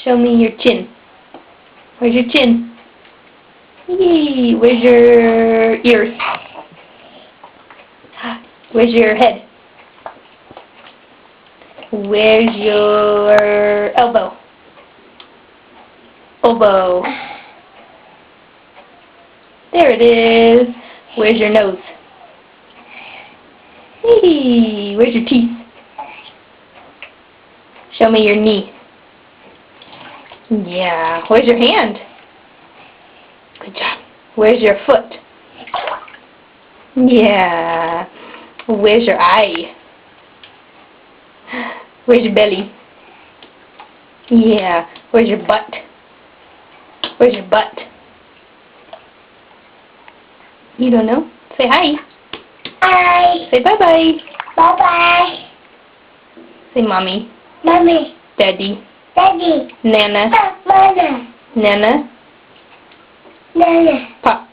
Show me your chin. Where's your chin? Yee. Where's your ears? Where's your head? Where's your elbow? Elbow. There it is. Where's your nose? Whee! Where's your teeth? Show me your knee. Yeah. Where's your hand? Good job. Where's your foot? Yeah. Where's your eye? Where's your belly? Yeah. Where's your butt? Where's your butt? You don't know? Say hi. Hi. Say bye-bye. Bye-bye. Say mommy. Mommy. Daddy. Daddy. Nana. Mama. Nana. Nana. Pop.